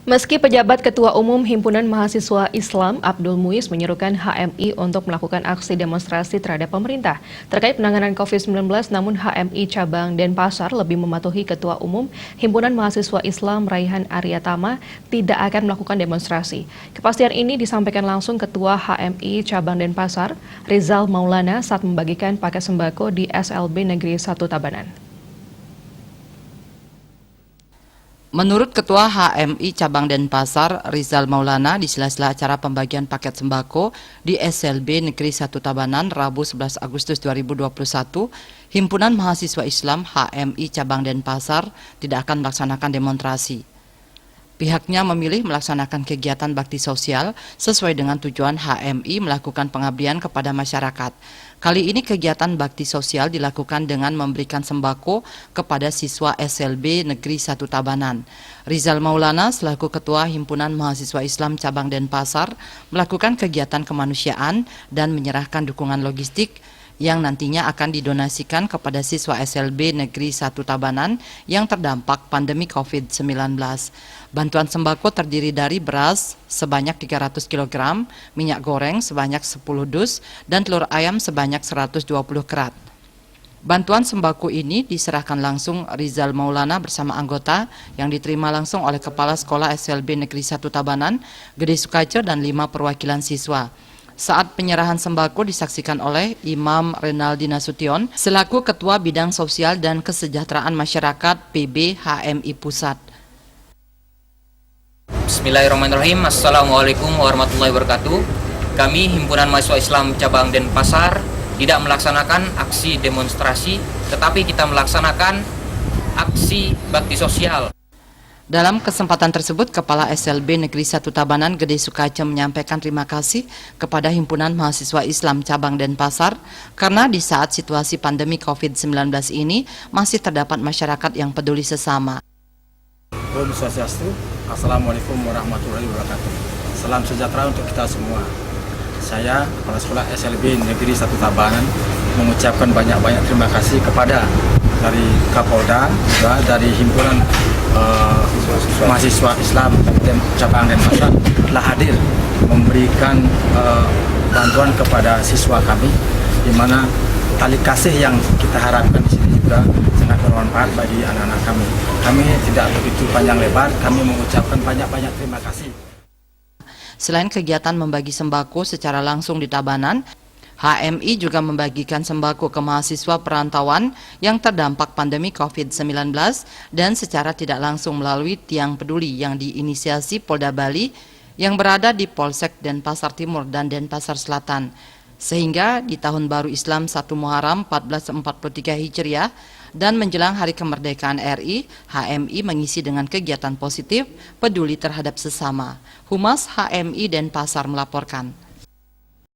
Meski pejabat Ketua Umum Himpunan Mahasiswa Islam Abdul Muiz menyerukan HMI untuk melakukan aksi demonstrasi terhadap pemerintah terkait penanganan COVID-19, namun HMI Cabang Denpasar lebih mematuhi Ketua Umum Himpunan Mahasiswa Islam Raihan Aryatama tidak akan melakukan demonstrasi. Kepastian ini disampaikan langsung Ketua HMI Cabang Denpasar, Rizal Maulana, saat membagikan paket sembako di SLB Negeri 1 Tabanan. Menurut Ketua HMI Cabang Denpasar, Rizal Maulana, di sela-sela acara pembagian paket sembako di SLB Negeri 1 Tabanan, Rabu 11 Agustus 2021, Himpunan Mahasiswa Islam HMI Cabang Denpasar tidak akan melaksanakan demonstrasi. Pihaknya memilih melaksanakan kegiatan bakti sosial sesuai dengan tujuan HMI melakukan pengabdian kepada masyarakat. Kali ini kegiatan bakti sosial dilakukan dengan memberikan sembako kepada siswa SLB Negeri 1 Tabanan. Rizal Maulana selaku Ketua Himpunan Mahasiswa Islam Cabang Denpasar melakukan kegiatan kemanusiaan dan menyerahkan dukungan logistik yang nantinya akan didonasikan kepada siswa SLB Negeri 1 Tabanan yang terdampak pandemi COVID-19. Bantuan sembako terdiri dari beras sebanyak 300 kg, minyak goreng sebanyak 10 dus, dan telur ayam sebanyak 120 kerat. Bantuan sembako ini diserahkan langsung Rizal Maulana bersama anggota yang diterima langsung oleh Kepala Sekolah SLB Negeri 1 Tabanan, Gede Sukace, dan 5 perwakilan siswa. Saat penyerahan sembako disaksikan oleh Imam Renaldi Nasution selaku Ketua Bidang Sosial dan Kesejahteraan Masyarakat PB HMI Pusat. Bismillahirrahmanirrahim. Assalamualaikum warahmatullahi wabarakatuh. Kami Himpunan Mahasiswa Islam Cabang Denpasar tidak melaksanakan aksi demonstrasi, tetapi kita melaksanakan aksi bakti sosial. Dalam kesempatan tersebut, Kepala SLB Negeri 1 Tabanan Gede Sukace menyampaikan terima kasih kepada Himpunan Mahasiswa Islam Cabang Denpasar karena di saat situasi pandemi COVID-19 ini masih terdapat masyarakat yang peduli sesama. Om Swastiastu, Assalamualaikum warahmatullahi wabarakatuh. Salam sejahtera untuk kita semua. Saya, Kepala Sekolah SLB Negeri 1 Tabanan, mengucapkan banyak-banyak terima kasih kepada dari Kapolda, juga dari Himpunan Mahasiswa Islam Cabang Denpasar telah hadir memberikan bantuan kepada siswa kami, di mana tali kasih yang kita harapkan di sini juga sangat bermanfaat bagi anak-anak kami. Kami tidak begitu panjang lebar, kami mengucapkan banyak-banyak terima kasih. Selain kegiatan membagi sembako secara langsung di Tabanan, HMI juga membagikan sembako ke mahasiswa perantauan yang terdampak pandemi COVID-19 dan secara tidak langsung melalui Tiang Peduli yang diinisiasi Polda Bali yang berada di Polsek Denpasar Timur dan Denpasar Selatan. Sehingga di tahun baru Islam 1 Muharram 1443 Hijriah dan menjelang Hari Kemerdekaan RI, HMI mengisi dengan kegiatan positif peduli terhadap sesama. Humas HMI Denpasar melaporkan.